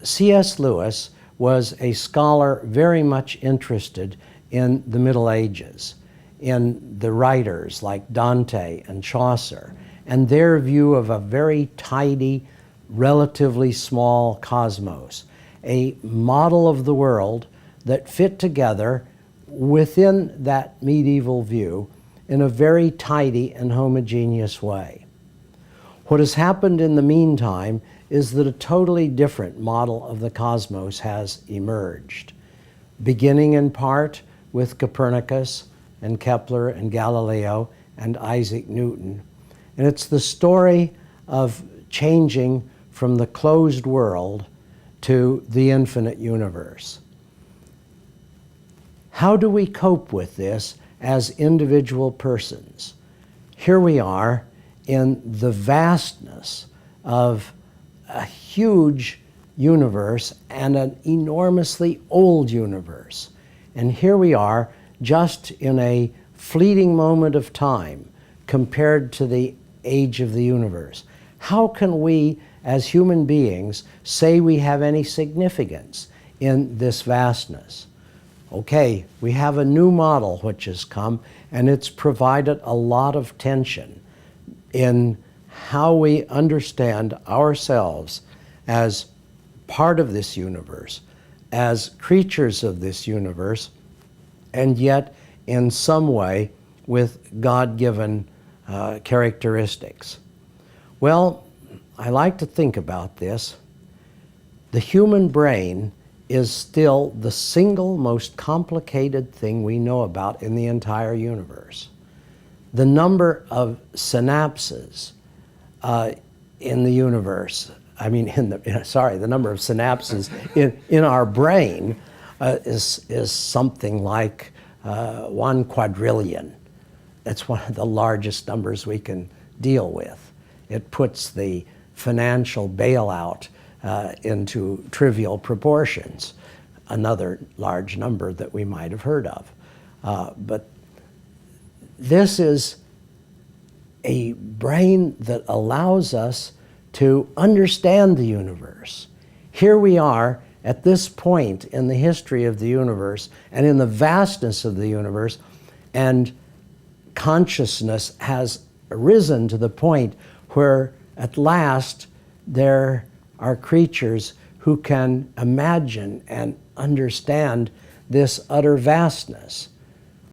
C.S. Lewis was a scholar very much interested in the Middle Ages, in the writers like Dante and Chaucer, and their view of a very tidy, relatively small cosmos, a model of the world that fit together within that medieval view in a very tidy and homogeneous way. What has happened in the meantime is that a totally different model of the cosmos has emerged, beginning in part with Copernicus and Kepler and Galileo and Isaac Newton. And it's the story of changing from the closed world to the infinite universe. How do we cope with this as individual persons? Here we are in the vastness of a huge universe and an enormously old universe. And here we are just in a fleeting moment of time compared to the age of the universe. How can we, as human beings, say we have any significance in this vastness? Okay, we have a new model which has come, and it's provided a lot of tension in how we understand ourselves as part of this universe, as creatures of this universe, and yet in some way with God-given characteristics. Well, I like to think about this. The human brain is still the single most complicated thing we know about in the entire universe. The number of synapses in the universe, the number of synapses in our brain is something like 1 quadrillion. That's one of the largest numbers we can deal with. It puts the financial bailout into trivial proportions, another large number that we might have heard of. But this is a brain that allows us to understand the universe. Here we are at this point in the history of the universe and in the vastness of the universe, and consciousness has arisen to the point where at last there are creatures who can imagine and understand this utter vastness.